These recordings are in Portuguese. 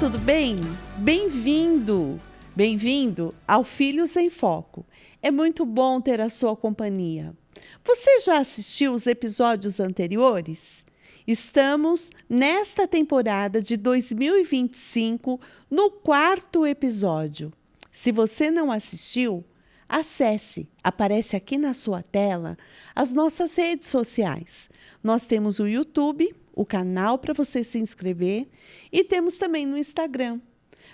tudo bem? Bem-vindo! Bem-vindo ao Filhos em Foco. É muito bom ter a sua companhia. Você já assistiu os episódios anteriores? Estamos nesta temporada de 2025 no 4º episódio. Se você não assistiu, acesse, aparece aqui na sua tela, as nossas redes sociais. Nós temos o YouTube, o canal para você se inscrever, e temos também no Instagram.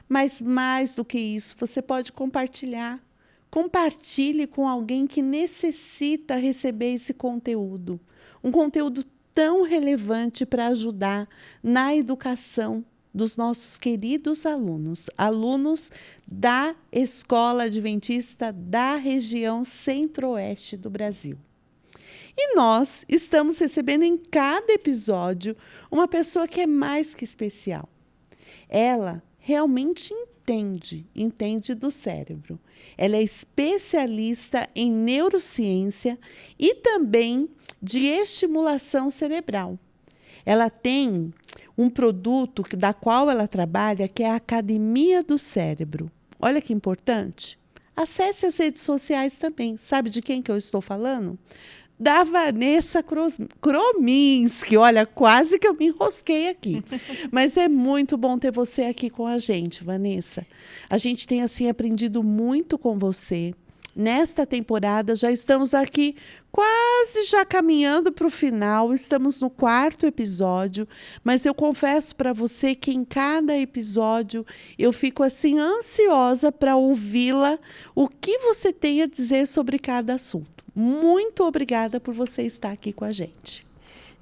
Mas mais do que isso, você pode compartilhar. Compartilhe com alguém que necessita receber esse conteúdo. Um conteúdo tão relevante para ajudar na educação dos nossos queridos alunos da Escola Adventista da região Centro-Oeste do Brasil. E nós estamos recebendo em cada episódio uma pessoa que é mais que especial. Ela realmente entende do cérebro. Ela é especialista em neurociência e também de estimulação cerebral. Ela tem um produto da qual ela trabalha, que é a Academia do Cérebro. Olha que importante. Acesse as redes sociais também. Sabe de quem que eu estou falando? Da Vanessa Krominski. Olha, quase que eu me enrosquei aqui. Mas é muito bom ter você aqui com a gente, Vanessa. A gente tem, assim, aprendido muito com você. Nesta temporada, já estamos aqui quase já caminhando para o final. Estamos no 4º episódio. Mas eu confesso para você que em cada episódio eu fico, assim, ansiosa para ouvi-la, o que você tem a dizer sobre cada assunto. Muito obrigada por você estar aqui com a gente.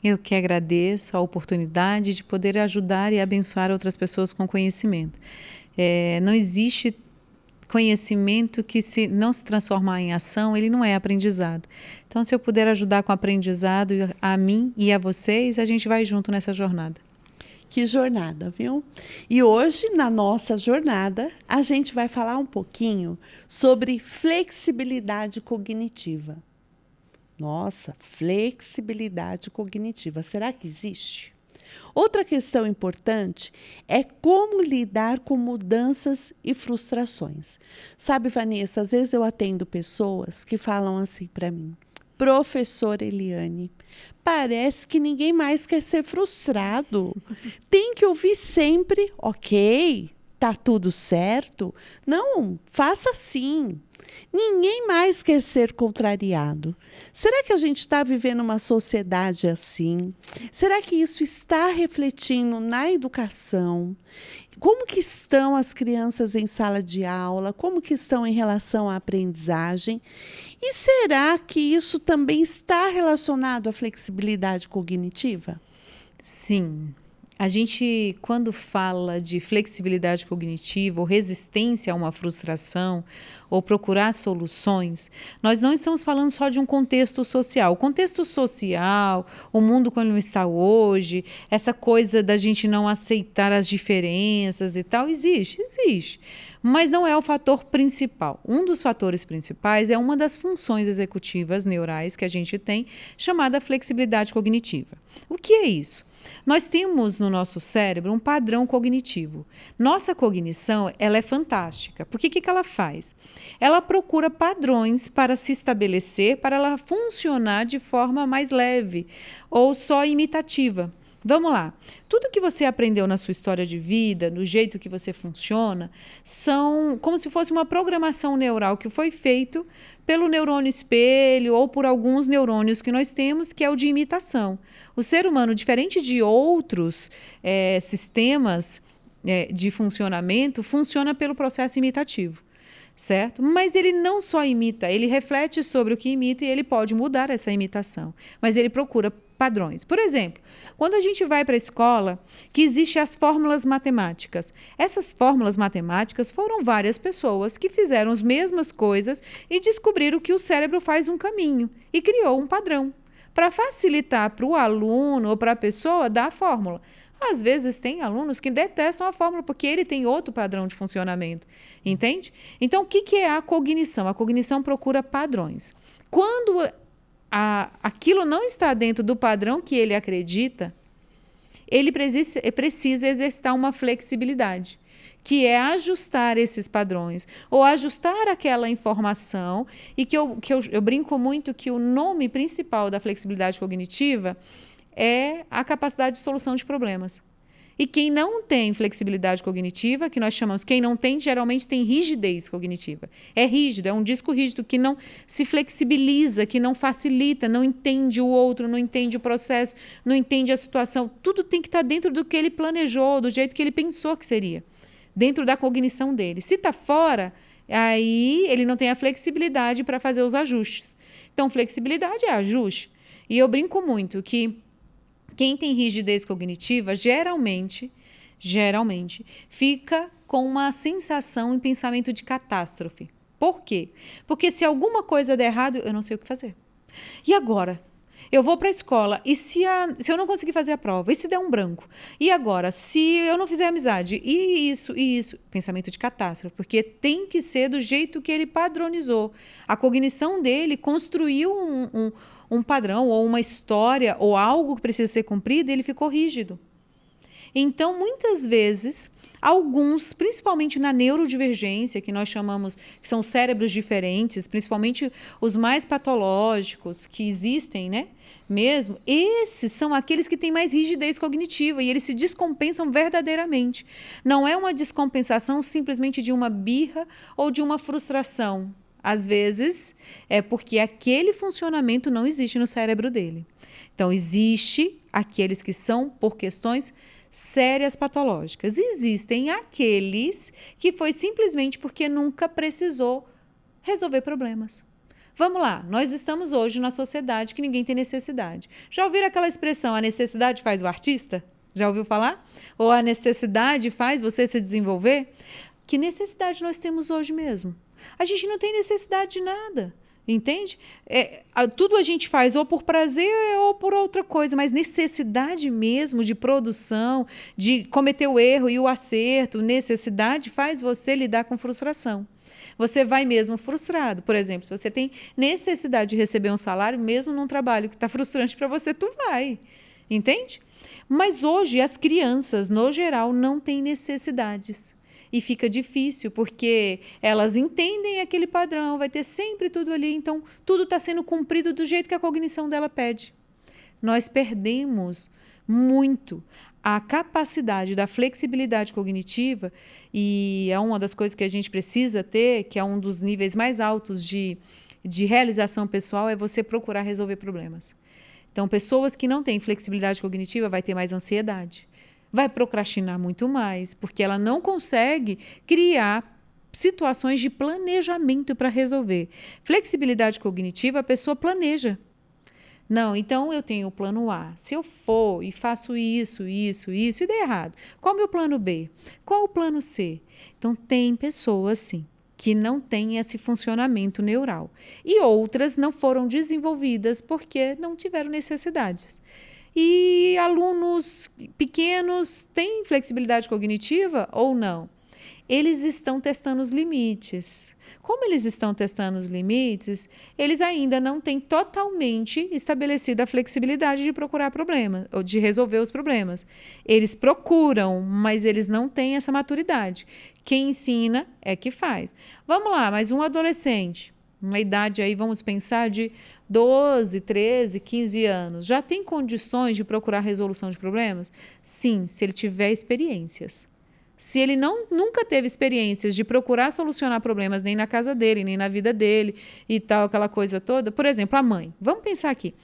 Eu que agradeço a oportunidade de poder ajudar e abençoar outras pessoas com conhecimento. Não existe conhecimento que, se não se transformar em ação, ele não é aprendizado. Então, se eu puder ajudar com o aprendizado a mim e a vocês, a gente vai junto nessa jornada. Que jornada, viu? E hoje, na nossa jornada, a gente vai falar um pouquinho sobre flexibilidade cognitiva. Nossa, flexibilidade cognitiva. Será que existe? Outra questão importante é como lidar com mudanças e frustrações. Sabe, Vanessa, às vezes eu atendo pessoas que falam assim para mim: professora Eliane, parece que ninguém mais quer ser frustrado. Tem que ouvir sempre, ok, tá tudo certo. Não, faça assim. Ninguém mais quer ser contrariado. Será que a gente está vivendo uma sociedade assim? Será que isso está refletindo na educação? Como que estão as crianças em sala de aula? Como que estão em relação à aprendizagem? E será que isso também está relacionado à flexibilidade cognitiva? Sim. A gente, quando fala de flexibilidade cognitiva ou resistência a uma frustração ou procurar soluções, nós não estamos falando só de um contexto social. O contexto social, o mundo como está hoje, essa coisa da gente não aceitar as diferenças e tal, existe. Mas não é o fator principal. Um dos fatores principais é uma das funções executivas neurais que a gente tem, chamada flexibilidade cognitiva. O que é isso? Nós temos no nosso cérebro um padrão cognitivo. Nossa cognição, ela é fantástica. Porque o que ela faz? Ela procura padrões para se estabelecer, para ela funcionar de forma mais leve ou só imitativa. Vamos lá. Tudo que você aprendeu na sua história de vida, no jeito que você funciona, são como se fosse uma programação neural que foi feito pelo neurônio espelho ou por alguns neurônios que nós temos, que é o de imitação. O ser humano, diferente de outros sistemas de funcionamento, funciona pelo processo imitativo. Certo? Mas ele não só imita, ele reflete sobre o que imita e ele pode mudar essa imitação. Mas ele procura padrões. Por exemplo, quando a gente vai para a escola, que existem as fórmulas matemáticas. Essas fórmulas matemáticas foram várias pessoas que fizeram as mesmas coisas e descobriram que o cérebro faz um caminho e criou um padrão para facilitar para o aluno ou para a pessoa dar a fórmula. Às vezes tem alunos que detestam a fórmula porque ele tem outro padrão de funcionamento, entende? Então, o que é a cognição? A cognição procura padrões. Quando aquilo não está dentro do padrão que ele acredita, ele precisa exercitar uma flexibilidade, que é ajustar esses padrões, ou ajustar aquela informação, e que eu brinco muito que o nome principal da flexibilidade cognitiva é a capacidade de solução de problemas. E quem não tem flexibilidade cognitiva, que nós chamamos, quem não tem, geralmente tem rigidez cognitiva. É rígido, é um disco rígido que não se flexibiliza, que não facilita, não entende o outro, não entende o processo, não entende a situação. Tudo tem que estar dentro do que ele planejou, do jeito que ele pensou que seria, dentro da cognição dele. Se está fora, aí ele não tem a flexibilidade para fazer os ajustes. Então, flexibilidade é ajuste. E eu brinco muito que quem tem rigidez cognitiva, geralmente, fica com uma sensação em pensamento de catástrofe. Por quê? Porque se alguma coisa der errado, eu não sei o que fazer. E agora? Eu vou para a escola, e se eu não conseguir fazer a prova? E se der um branco? E agora? Se eu não fizer amizade? E isso? Pensamento de catástrofe, porque tem que ser do jeito que ele padronizou. A cognição dele construiu um padrão, ou uma história, ou algo que precisa ser cumprido, e ele ficou rígido. Então, muitas vezes, alguns, principalmente na neurodivergência, que nós chamamos, que são cérebros diferentes, principalmente os mais patológicos que existem, né? Mesmo, esses são aqueles que têm mais rigidez cognitiva e eles se descompensam verdadeiramente. Não é uma descompensação simplesmente de uma birra ou de uma frustração. Às vezes, é porque aquele funcionamento não existe no cérebro dele. Então, existe aqueles que são por questões sérias patológicas. Existem aqueles que foi simplesmente porque nunca precisou resolver problemas. Vamos lá, nós estamos hoje na sociedade que ninguém tem necessidade. Já ouviram aquela expressão, a necessidade faz o artista? Já ouviu falar? Ou a necessidade faz você se desenvolver? Que necessidade nós temos hoje mesmo? A gente não tem necessidade de nada, entende? Tudo a gente faz ou por prazer ou por outra coisa, mas necessidade mesmo de produção, de cometer o erro e o acerto, necessidade faz você lidar com frustração. Você vai mesmo frustrado. Por exemplo, se você tem necessidade de receber um salário, mesmo num trabalho que está frustrante para você, tu vai, entende? Mas hoje as crianças, no geral, não têm necessidades. E fica difícil, porque elas entendem aquele padrão, vai ter sempre tudo ali, então tudo está sendo cumprido do jeito que a cognição dela pede. Nós perdemos muito a capacidade da flexibilidade cognitiva, e é uma das coisas que a gente precisa ter, que é um dos níveis mais altos de realização pessoal, é você procurar resolver problemas. Então, pessoas que não têm flexibilidade cognitiva vai ter mais ansiedade, vai procrastinar muito mais, porque ela não consegue criar situações de planejamento para resolver. Flexibilidade cognitiva, a pessoa planeja. Não, então eu tenho o plano A. Se eu for e faço isso, e der errado, qual é o meu plano B? Qual o plano C? Então, tem pessoas, sim, que não têm esse funcionamento neural. E outras não foram desenvolvidas porque não tiveram necessidades. E alunos pequenos têm flexibilidade cognitiva ou não? Eles estão testando os limites. Como eles estão testando os limites, eles ainda não têm totalmente estabelecida a flexibilidade de procurar problemas, ou de resolver os problemas. Eles procuram, mas eles não têm essa maturidade. Quem ensina é que faz. Vamos lá, mas um adolescente, uma idade aí, vamos pensar, de 12, 13, 15 anos, já tem condições de procurar resolução de problemas? Sim, se ele tiver experiências. Se ele nunca teve experiências de procurar solucionar problemas nem na casa dele, nem na vida dele e tal, aquela coisa toda. Por exemplo, a mãe. Vamos pensar aqui.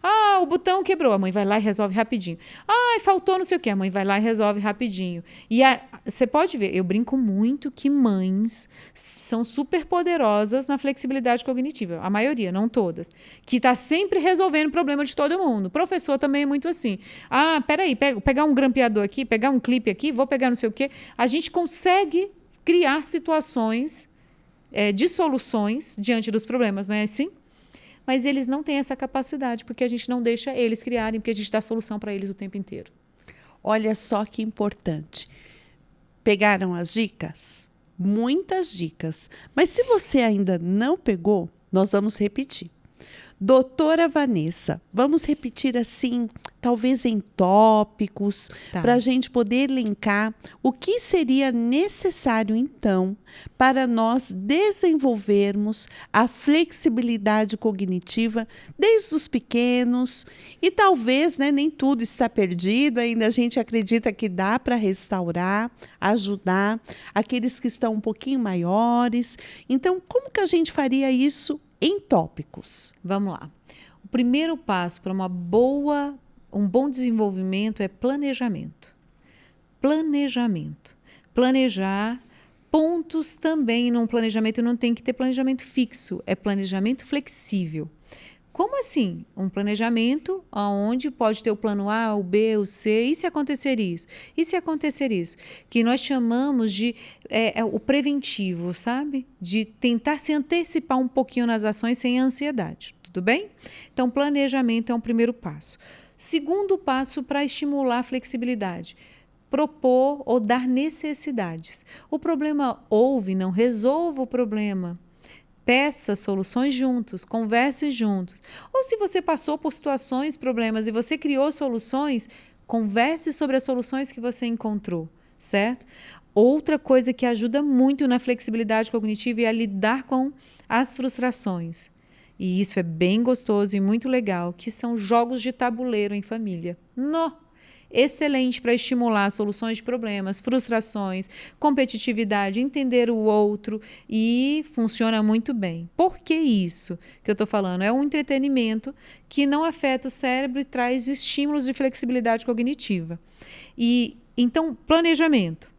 Ah, o botão quebrou. A mãe vai lá e resolve rapidinho. Ah, faltou não sei o quê. A mãe vai lá e resolve rapidinho. E você pode ver, eu brinco muito que mães são super poderosas na flexibilidade cognitiva. A maioria, não todas. Que está sempre resolvendo o problema de todo mundo. Professor também é muito assim. Ah, peraí, pegar um grampeador aqui, pegar um clipe aqui, vou pegar não sei o quê. A gente consegue criar situações de soluções diante dos problemas, não é assim? Mas eles não têm essa capacidade, porque a gente não deixa eles criarem, porque a gente dá solução para eles o tempo inteiro. Olha só que importante. Pegaram as dicas? Muitas dicas. Mas se você ainda não pegou, nós vamos repetir. Doutora Vanessa, vamos repetir assim, talvez em tópicos, Tá. para a gente poder linkar o que seria necessário, então, para nós desenvolvermos a flexibilidade cognitiva desde os pequenos. E talvez, né, nem tudo está perdido, ainda a gente acredita que dá para restaurar, ajudar aqueles que estão um pouquinho maiores. Então, como que a gente faria isso em tópicos? Vamos lá. O primeiro passo para um bom desenvolvimento é planejamento. Planejamento. Planejar pontos também num planejamento não tem que ter planejamento fixo, é planejamento flexível. Como assim? Um planejamento onde pode ter o plano A, o B, o C, e se acontecer isso? E se acontecer isso? Que nós chamamos de o preventivo, sabe? De tentar se antecipar um pouquinho nas ações sem ansiedade, tudo bem? Então, planejamento é um primeiro passo. Segundo passo para estimular a flexibilidade. Propor ou dar necessidades. O problema houve, não resolva o problema. Peça soluções juntos, converse juntos. Ou se você passou por situações, problemas e você criou soluções, converse sobre as soluções que você encontrou, certo? Outra coisa que ajuda muito na flexibilidade cognitiva é a lidar com as frustrações. E isso é bem gostoso e muito legal, que são jogos de tabuleiro em família. Excelente para estimular soluções de problemas, frustrações, competitividade, entender o outro e funciona muito bem. Por que isso que eu estou falando? É um entretenimento que não afeta o cérebro e traz estímulos de flexibilidade cognitiva. E então, planejamento,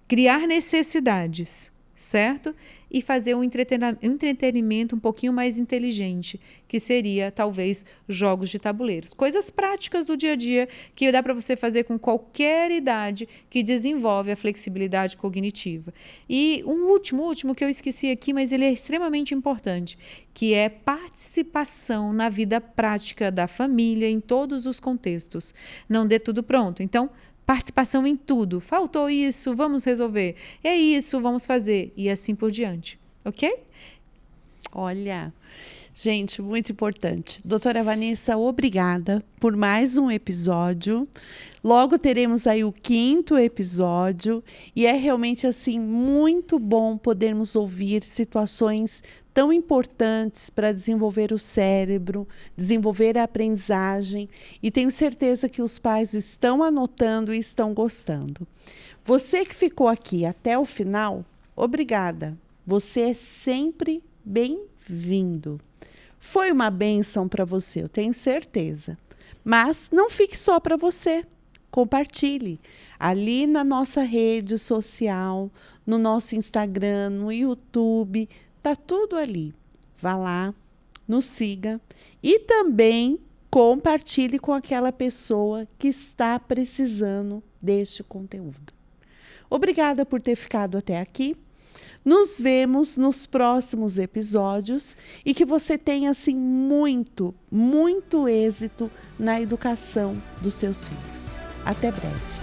criar necessidades, certo? E fazer um entretenimento um pouquinho mais inteligente, que seria, talvez, jogos de tabuleiros. Coisas práticas do dia a dia que dá para você fazer com qualquer idade que desenvolve a flexibilidade cognitiva. E um último que eu esqueci aqui, mas ele é extremamente importante, que é participação na vida prática da família em todos os contextos. Não dê tudo pronto. Então, participação em tudo. Faltou isso, vamos resolver. É isso, vamos fazer. E assim por diante. Ok? Olha, gente, muito importante. Doutora Vanessa, obrigada por mais um episódio. Logo teremos aí o 5º episódio. E é realmente, assim, muito bom podermos ouvir situações tão importantes para desenvolver o cérebro, desenvolver a aprendizagem, e tenho certeza que os pais estão anotando e estão gostando. Você que ficou aqui até o final, obrigada. Você é sempre bem-vindo. Foi uma bênção para você, eu tenho certeza. Mas não fique só para você. Compartilhe ali na nossa rede social, no nosso Instagram, no YouTube. Tá tudo ali. Vá lá, nos siga e também compartilhe com aquela pessoa que está precisando deste conteúdo. Obrigada por ter ficado até aqui. Nos vemos nos próximos episódios e que você tenha assim muito, muito êxito na educação dos seus filhos. Até breve.